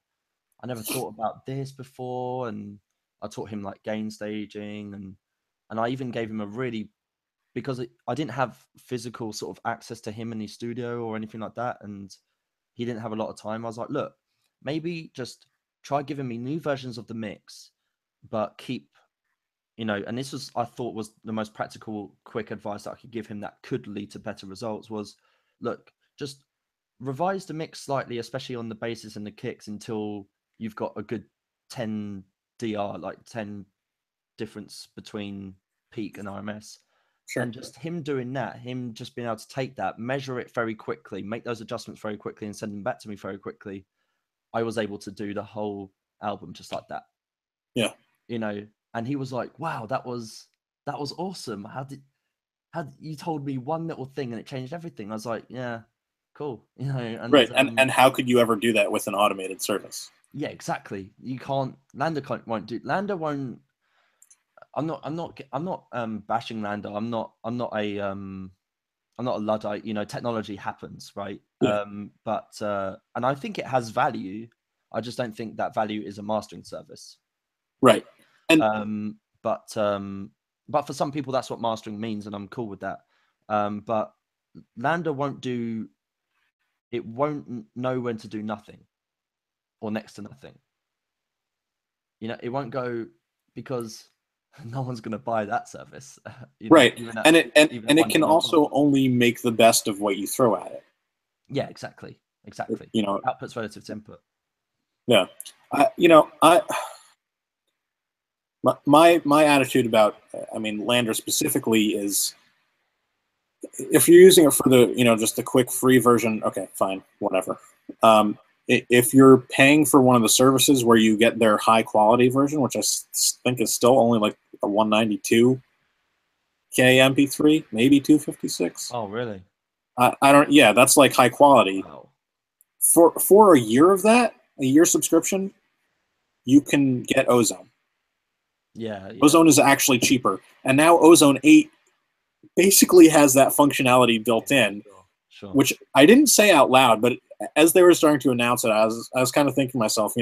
I never thought about this before, and I taught him like gain staging, and I even gave him a really, because I didn't have physical sort of access to him in his studio or anything like that, and he didn't have a lot of time. I was like, look, maybe just try giving me new versions of the mix, but keep, you know, and this was, I thought, was the most practical, quick advice that I could give him that could lead to better results was, look, just revise the mix slightly, especially on the basses and the kicks, until you've got a good 10 DR, like 10 difference between peak and RMS. Sure. And just him doing that, him just being able to take that, measure it very quickly, make those adjustments very quickly, and send them back to me very quickly, I was able to do the whole album just like that. Yeah. You know, and he was like, wow, that was awesome. How you told me one little thing and it changed everything. I was like, yeah, cool. You know, Right. and And how could you ever do that with an automated service? yeah, exactly. You can't, Lander won't do, Lander won't, I'm not bashing Lander. I'm not a Luddite, you know, technology happens, right? Yeah. But and I think it has value. I just don't think that value is a mastering service. Right. And Um, but but for some people that's what mastering means, and I'm cool with that. But Lander won't do, it won't know when to do nothing or next to nothing. You know, it won't go, because no one's going to buy that service. You know, right. even at And it one can dollar also only make the best of what you throw at it. Yeah, exactly, exactly. You know. Outputs relative to input. Yeah. You know, my attitude about, I mean, Lander specifically is, if you're using it for the, you know, just the quick free version, okay, fine, whatever. if you're paying for one of the services where you get their high quality version, which I think is still only like a 192K MP3, maybe 256. Oh, really? I don't. Yeah, that's like high quality. Wow. For a year of that, a year subscription, you can get Ozone. Yeah, yeah. Ozone is actually cheaper, and now Ozone 8 basically has that functionality built in, Sure. which I didn't say out loud, but as they were starting to announce it, I was kind of thinking to myself,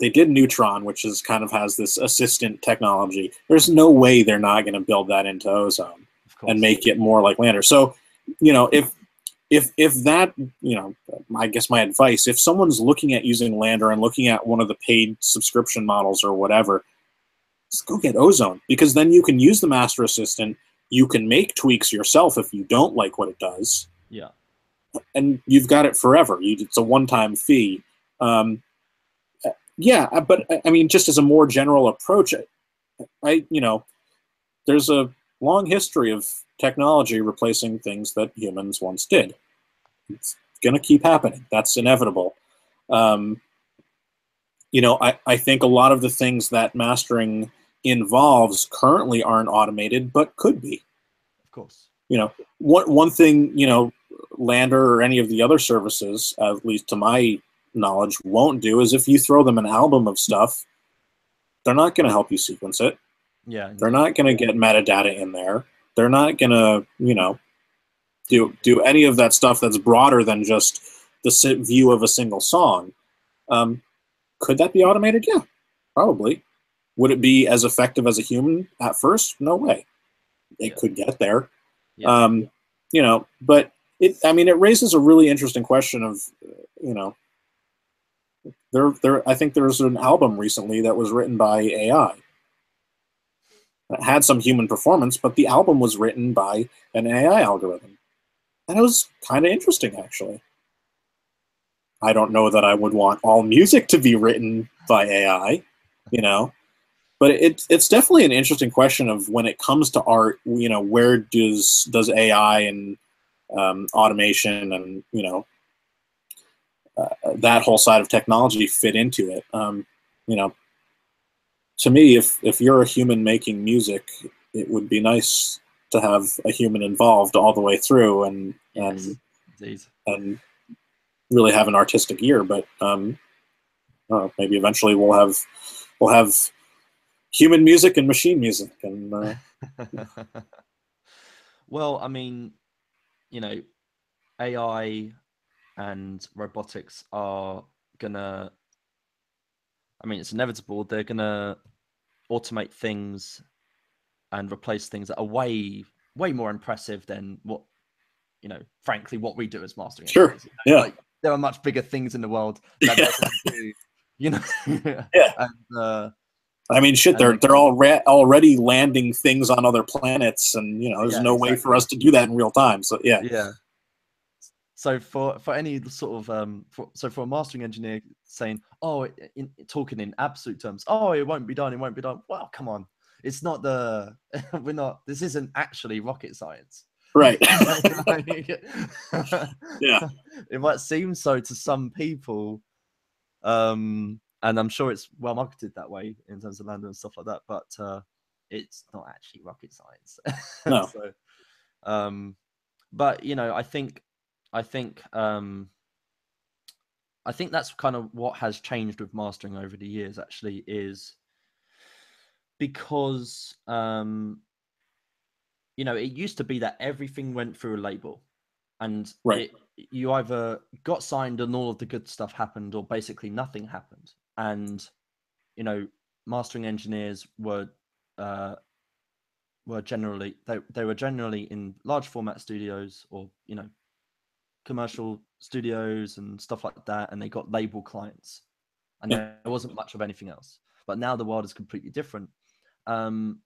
they did Neutron, which is kind of has this assistant technology. There's no way they're not going to build that into Ozone and make it more like Lander. So, if that, I guess my advice, if someone's looking at using Lander and looking at one of the paid subscription models or whatever, just go get Ozone, because then you can use the Master Assistant. You can make tweaks yourself if you don't like what it does. Yeah. And you've got it forever. It's a one-time fee. Yeah, but I mean, just as a more general approach, there's a long history of technology replacing things that humans once did. It's going to keep happening. That's inevitable. I think a lot of the things that mastering involves currently aren't automated, but could be. Of course. One thing, Lander or any of the other services, at least to my knowledge, won't do is if you throw them an album of stuff, they're not going to help you sequence it. Yeah. They're not going to get metadata in there. They're not going to, do any of that stuff that's broader than just the view of a single song. Could that be automated? Yeah, probably. Would it be as effective as a human at first? No way. It could get there. Yeah. But it raises a really interesting question of, I think there's an album recently that was written by AI. It had some human performance, but the album was written by an AI algorithm. And it was kind of interesting, actually. I don't know that I would want all music to be written by AI, but it's definitely an interesting question of when it comes to art, where does AI and automation and, that whole side of technology fit into it. To me, if you're a human making music, it would be nice to have a human involved all the way through and really have an artistic ear. But maybe eventually we'll have human music and machine music. And well, I mean, AI and robotics are gonna. I mean, it's inevitable. They're gonna automate things and replace things that are way more impressive than what frankly what we do as mastering engineers. Sure. Yeah. Like, there are much bigger things in the world that they're going to do. Yeah. And, I mean, shit, they're already landing things on other planets, and there's no way for us to do that in real time. So yeah. Yeah. So for any sort of for a mastering engineer saying, talking in absolute terms, it won't be done. Well, come on, it's not this isn't actually rocket science. Right. Yeah. It might seem so to some people. And I'm sure it's well marketed that way in terms of Lander and stuff like that, but it's not actually rocket science. No. So, but I think that's kind of what has changed with mastering over the years. Actually, is because it used to be that everything went through a label, and right. You either got signed and all of the good stuff happened, or basically nothing happened. And mastering engineers were generally they were generally in large format studios or commercial studios and stuff like that, and they got label clients, and there wasn't much of anything else. But now the world is completely different. And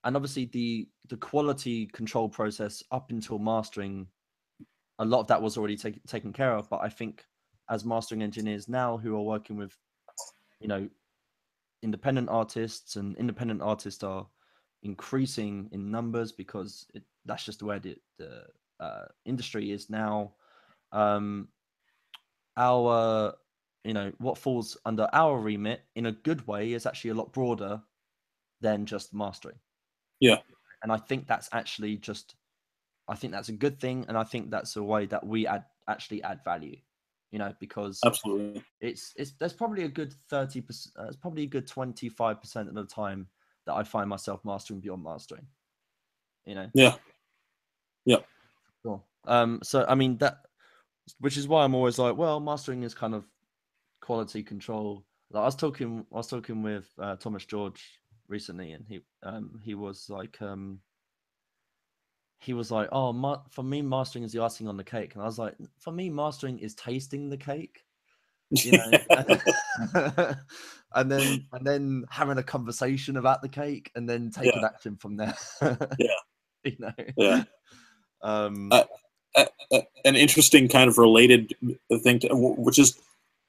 obviously the quality control process up until mastering, a lot of that was already taken care of. But I think as mastering engineers now who are working with, independent artists, and independent artists are increasing in numbers because that's just the way the industry is now. our, what falls under our remit in a good way is actually a lot broader than just mastering. Yeah. And I think that's actually I think that's a good thing, and I think that's a way that we actually add value, because Absolutely. it's there's probably a good 30%, it's probably a good 25% of the time that I find myself mastering beyond mastering. Yeah. Yeah. Cool. So I mean which is why I'm always like, well, mastering is kind of quality control. Like I was talking with Thomas George recently, and he was like, oh, for me, mastering is the icing on the cake. And I was like, for me, mastering is tasting the cake, and then having a conversation about the cake, and then taking action from there. Yeah. An interesting kind of related thing, which is,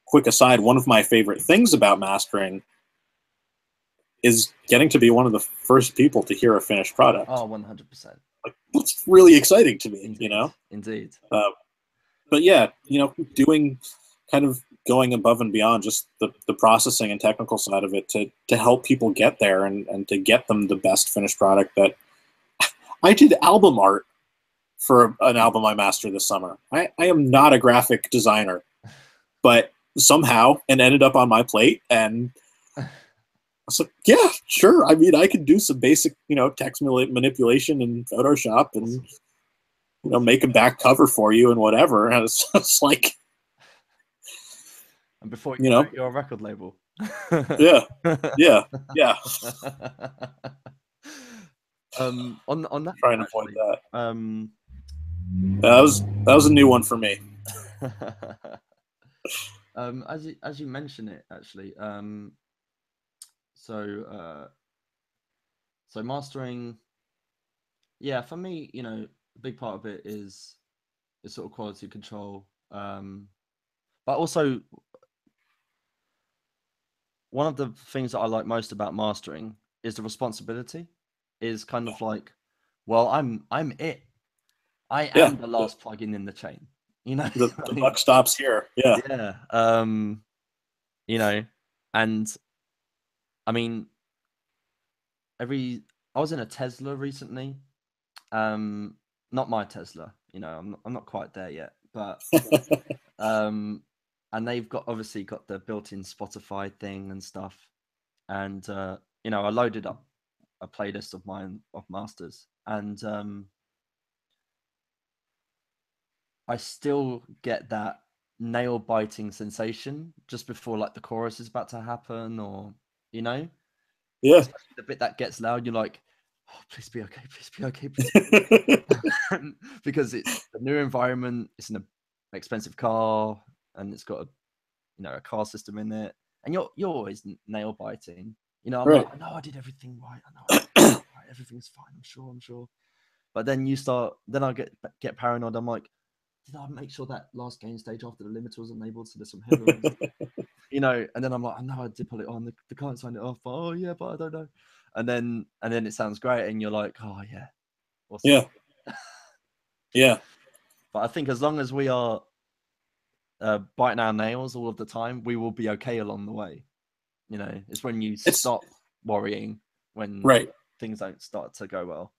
quick aside, one of my favorite things about mastering is getting to be one of the first people to hear a finished product. Oh, 100%. Like, that's really exciting to me. Indeed. Indeed. But yeah, doing kind of going above and beyond just the processing and technical side of it to help people get there and to get them the best finished product. That I did album art for an album I mastered this summer. I am not a graphic designer, but somehow it ended up on my plate, and I was like, yeah, sure. I mean, I could do some basic, text manipulation in Photoshop and, make a back cover for you and whatever. And it's like, and before you're a record label. Yeah. On that, trying to point that. That was a new one for me. As you mention it, actually, so mastering, yeah, for me, a big part of it is sort of quality control, but also one of the things that I like most about mastering is the responsibility. Is kind of like, well, I'm it. I am the last plugin in the chain. The buck stops here. Yeah. Yeah. And I mean, I was in a Tesla recently. Not my Tesla, I'm not quite there yet, but and they've obviously got the built-in Spotify thing and stuff. And I loaded up a playlist of mine of masters, and I still get that nail biting sensation just before like the chorus is about to happen, or yeah, the bit that gets loud, you're like, oh, please be okay, please be okay, please be okay. Because it's a new environment, it's an expensive car, and it's got a car system in it, and you're always nail biting. I'm right. like, I know I did everything right, I know right, everything's fine, I'm sure. But then I get paranoid. I'm like, did I make sure that last game stage after the limiter was enabled so there's some headroom? And then I'm like, I know I did put it on. The client signed it off. Oh yeah, but I don't know. And then it sounds great, and you're like, oh yeah, awesome. Yeah, yeah. But I think as long as we are biting our nails all of the time, we will be okay along the way. It's when you stop worrying when things don't start to go well.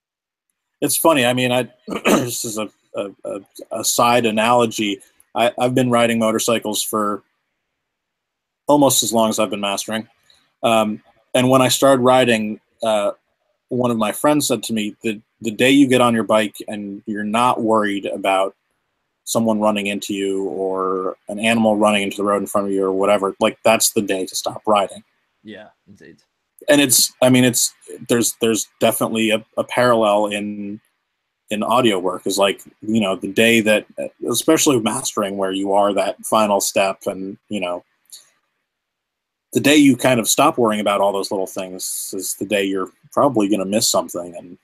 It's funny. I mean, this is a side analogy. I've been riding motorcycles for almost as long as I've been mastering. And when I started riding, one of my friends said to me, the day you get on your bike and you're not worried about someone running into you or an animal running into the road in front of you or whatever, like that's the day to stop riding. Yeah, indeed. And there's definitely a parallel in audio work, is like, the day that, especially with mastering, where you are that final step, and the day you kind of stop worrying about all those little things is the day you're probably going to miss something. And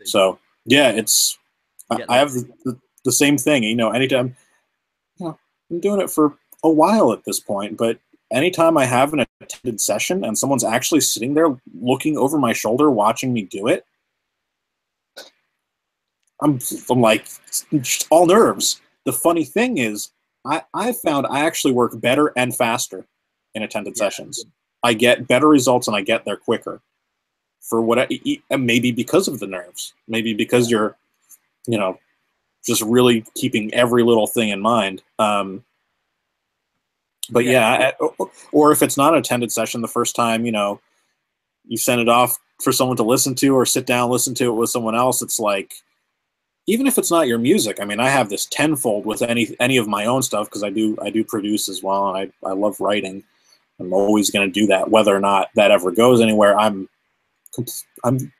so yeah, I have the same thing, anytime, I'm doing it for a while at this point, but anytime I have an attended session and someone's actually sitting there looking over my shoulder watching me do it, I'm like, just all nerves. The funny thing is, I found I actually work better and faster in attended Yeah. sessions. I get better results and I get there quicker. For what maybe because of the nerves, maybe because you're, you know, just really keeping every little thing in mind. But yeah, or if it's not an attended session the first time, you know, you send it off for someone to listen to or sit down, listen to it with someone else. It's like, even if it's not your music, I mean, I have this tenfold with any of my own stuff because I do produce as well, and I love writing. I'm always going to do that, whether or not that ever goes anywhere. I'm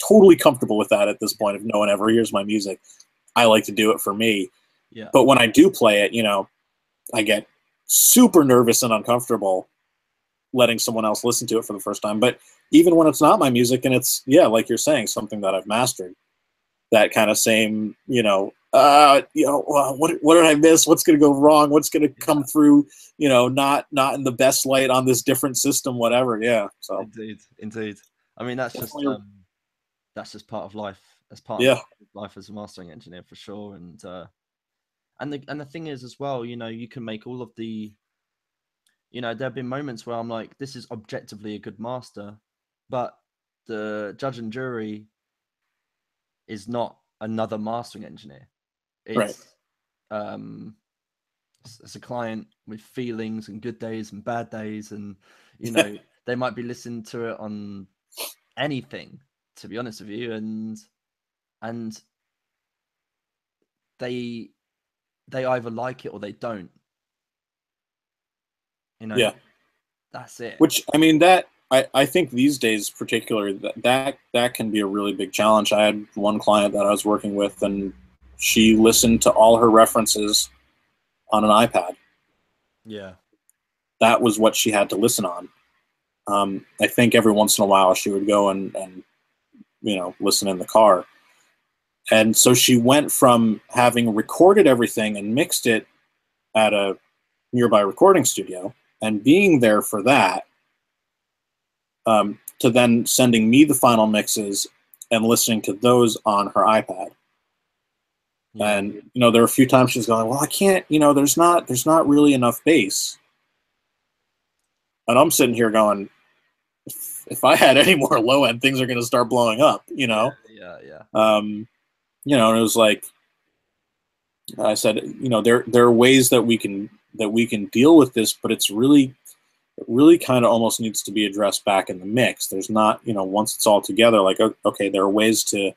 totally comfortable with that at this point. If no one ever hears my music, I like to do it for me. Yeah. But when I do play it, you know, I get super nervous and uncomfortable letting someone else listen to it for the first time. But even when it's not my music and it's, yeah, like you're saying, something that I've mastered, that kind of same, what did I miss? What's going to go wrong? What's going to come through, not in the best light on this different system, whatever. Yeah. So Indeed. I mean, that's just part of life. That's part of life as a mastering engineer for sure. And the thing is as well, you can make all of the, there have been moments where I'm like, this is objectively a good master, but the judge and jury is not another mastering engineer. It's it's a client with feelings and good days and bad days, and they might be listening to it on anything, to be honest with you, and they either like it or they don't. Yeah, that's it. Which, I mean, that I think these days, particularly, that can be a really big challenge. I had one client that I was working with, and she listened to all her references on an iPad. Yeah, that was what she had to listen on. I think every once in a while she would go and listen in the car. And so she went from having recorded everything and mixed it at a nearby recording studio and being there for that, to then sending me the final mixes and listening to those on her iPad. Yeah. And there were a few times she's going, well, I can't, there's not really enough bass. And I'm sitting here going, if I had any more low end, things are going to start blowing up, Yeah. And it was like I said, there are ways that we can deal with this, but it really kind of almost needs to be addressed back in the mix. There's not, once it's all together, like, okay, there are ways to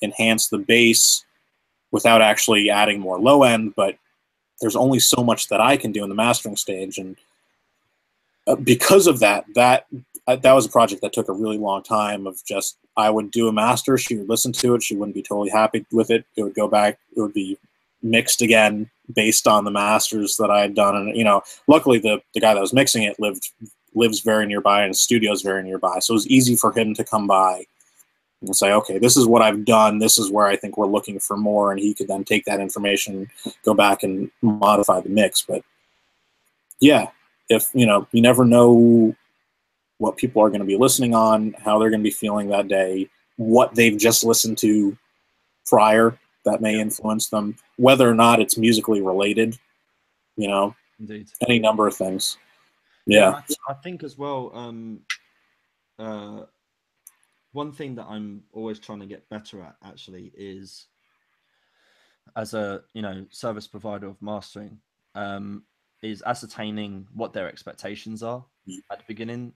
enhance the bass without actually adding more low end, but there's only so much that I can do in the mastering stage. And because of that was a project that took a really long time of just, I would do a master, she would listen to it, she wouldn't be totally happy with it, it would go back, it would be mixed again based on the masters that I had done. And luckily the guy that was mixing it lives very nearby, and his studio is very nearby, so it was easy for him to come by and say, okay, this is what I've done, this is where I think we're looking for more, and he could then take that information, go back and modify the mix. But yeah, if you never know what people are going to be listening on, how they're going to be feeling that day, what they've just listened to prior that may influence them, whether or not it's musically related, Indeed. Any number of things. Yeah. I think as well, one thing that I'm always trying to get better at actually is, as a service provider of mastering, is ascertaining what their expectations are at the beginning,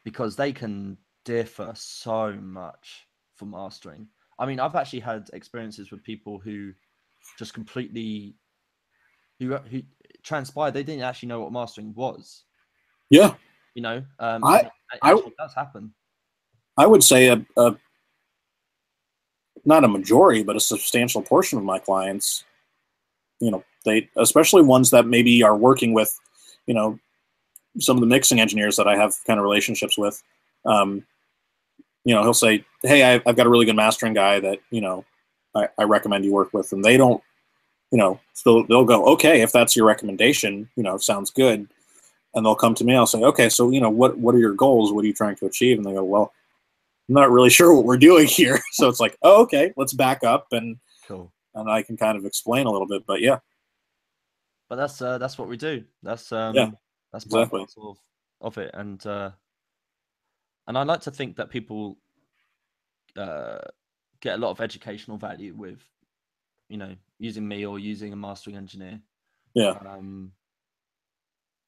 because they can differ so much for mastering. I mean, I've actually had experiences with people who just completely who transpired they didn't actually know what mastering was. Yeah. It does happen. I would say not a majority, but a substantial portion of my clients, they, especially ones that maybe are working with, some of the mixing engineers that I have kind of relationships with, he'll say, hey, I've got a really good mastering guy that, I recommend you work with. And they don't, so they'll go, okay, if that's your recommendation, sounds good. And they'll come to me, I'll say, okay, so, what are your goals? What are you trying to achieve? And they go, well, I'm not really sure what we're doing here. So it's like, oh, okay, let's back up, and cool. And I can kind of explain a little bit, but yeah. but that's what we do. That's Yeah, that's part and exactly. parcel of it, and I like to think that people uh, get a lot of educational value with, you know, using me or using a mastering engineer, Yeah, um,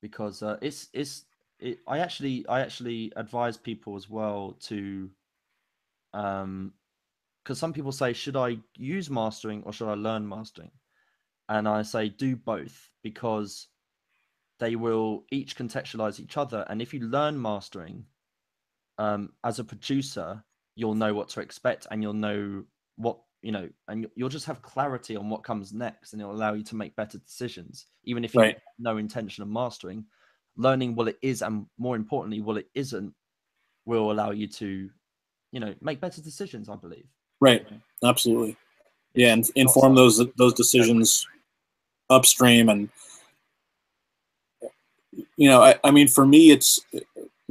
because I actually advise people as well to, because some people say, should I use mastering or should I learn mastering? And I say do both, because they will each contextualize each other. And if you learn mastering, as a producer, you'll know what to expect, and you'll know what, and you'll just have clarity on what comes next, and it'll allow you to make better decisions, even if you right. have no intention of mastering. Learning what it is, and more importantly, what it isn't, will allow you to, make better decisions, I believe. Right. Absolutely. Yeah, It's and not inform something those go with. decisions upstream. And I mean, for me, it's,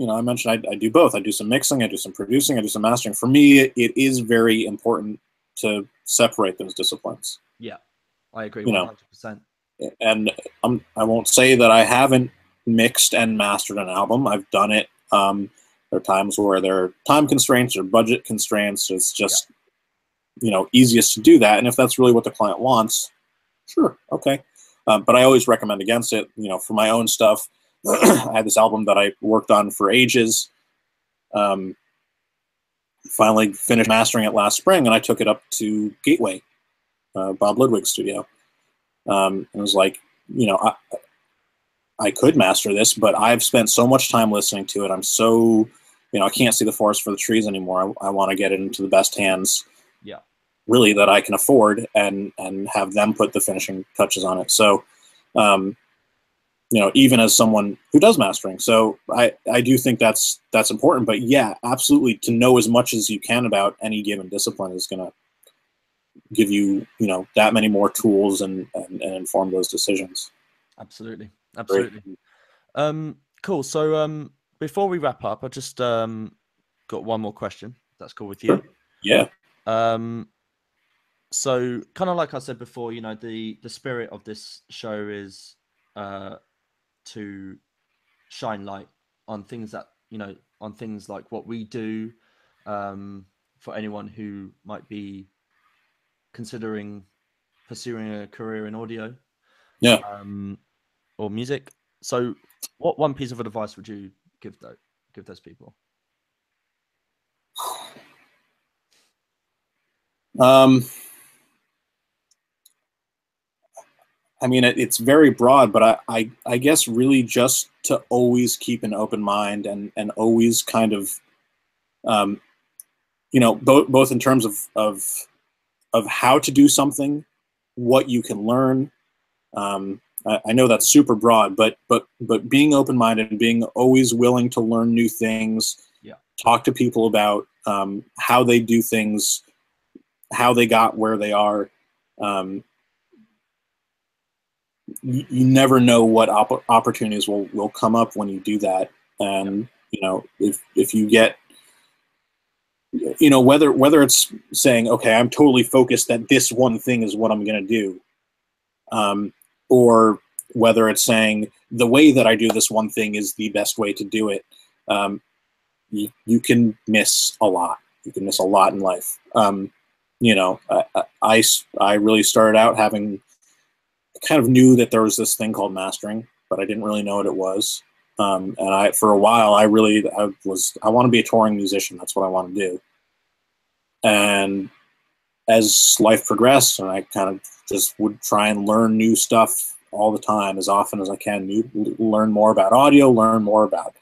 I mentioned I do both. I do some mixing, I do some producing, I do some mastering. For me, it is very important to separate those disciplines. Yeah, I agree You know, 100%. and I won't say that I haven't mixed and mastered an album. I've done it. There are times where there are time constraints or budget constraints. It's Yeah, just, easiest to do that. And if that's really what the client wants, sure, okay. But I always recommend against it. For my own stuff, I had this album that I worked on for ages. Um, Finally finished mastering it last spring, and I took it up to Gateway, Bob Ludwig's studio. And was like, I could master this, but I've spent so much time listening to it. I'm so, I can't see the forest for the trees anymore. I want to get it into the best hands, yeah, really, that I can afford, and have them put the finishing touches on it. So, um, even as someone who does mastering, so I do think that's important. But yeah, absolutely, to know as much as you can about any given discipline is going to give you, that many more tools, and inform those decisions. absolutely, Great. absolutely. Cool. So, before we wrap up, I just got one more question. If that's cool with you. Yeah. Um, so kind of like I said before, the spirit of this show is to shine light on things that, on things like what we do, for anyone who might be considering pursuing a career in audio, Yeah. or music. So, what one piece of advice would you give those people? Um, I mean, it's very broad, but I guess really just to always keep an open mind, and always kind of, um, both in terms of how to do something, what you can learn. I know that's super broad, but being open minded and being always willing to learn new things, Yeah, talk to people about, how they do things, how they got where they are. Um, you never know what opportunities will come up when you do that. yeah, And if you get, whether it's saying, okay, I'm totally focused that this one thing is what I'm going to do, or whether it's saying the way that I do this one thing is the best way to do it. You can miss a lot. You can miss a lot in life. I really started out having, kind of knew that there was this thing called mastering, but I didn't really know what it was. And for a while, I want to be a touring musician. That's what I want to do. And as life progressed, and I kind of just would try and learn new stuff all the time, as often as I can. Learn more about audio, learn more about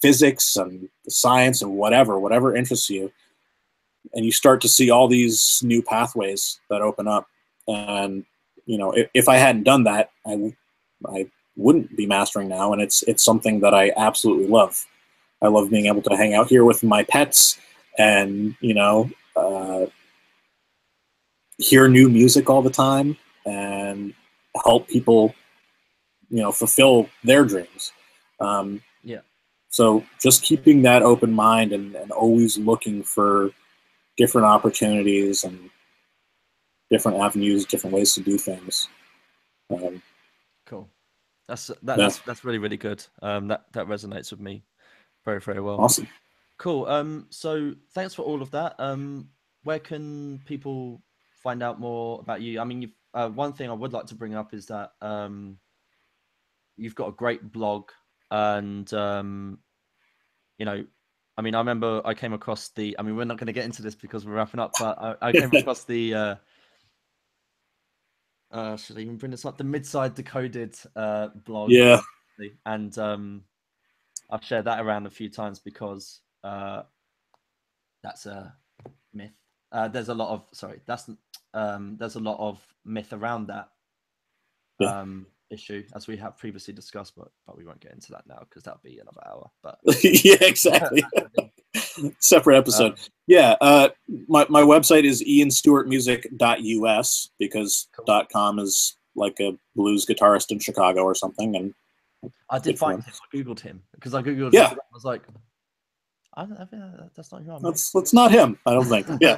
physics and the science and whatever interests you. And you start to see all these new pathways that open up. And if I hadn't done that, I wouldn't be mastering now. And it's something that I absolutely love. I love being able to hang out here with my pets, and hear new music all the time, and help people, fulfill their dreams. yeah. So just keeping that open mind, and always looking for different opportunities and different avenues, different ways to do things. Um, Cool. Yeah. That's really, really good. That resonates with me very, very well. Awesome. Cool. So thanks for all of that. Where can people find out more about you? I mean, one thing I would like to bring up is that you've got a great blog, and you know, I mean, I remember I came across I mean, we're not going to get into this because we're wrapping up, but I came across the should I even bring this up? The Midside Decoded blog, Yeah. and I've shared that around a few times because that's a myth. There's a lot of there's a lot of myth around that Yeah. issue, as we have previously discussed, but we won't get into that now because that'll be another hour. But Yeah, exactly. Separate episode. Yeah. My website is ianstewartmusic.us because cool. .com is like a blues guitarist in Chicago or something, and I did find him. I googled him because I googled. Yeah. I was like, I think that's not who I'm. That's not him, I don't think. Yeah.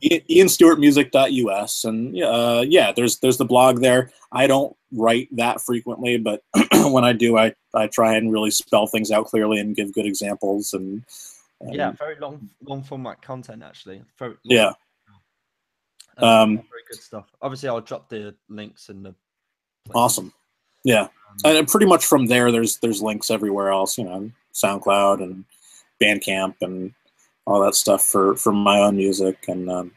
ianstewartmusic.us, and yeah, there's the blog there. I don't write that frequently, but when I do, I try and really spell things out clearly and give good examples, and yeah, very long format content actually. Yeah. Very good stuff. Obviously, I'll drop the links in the places. Awesome. Yeah. And pretty much from there's links everywhere else, SoundCloud and Bandcamp and all that stuff for my own music. And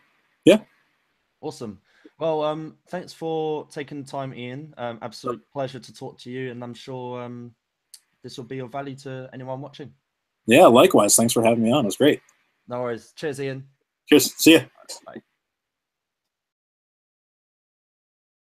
yeah. Awesome. Well, thanks for taking the time, Ian. Absolute pleasure to talk to you, and I'm sure this will be of value to anyone watching. Yeah, likewise. Thanks for having me on. It was great. No worries. Cheers, Ian. Cheers. See ya. Bye.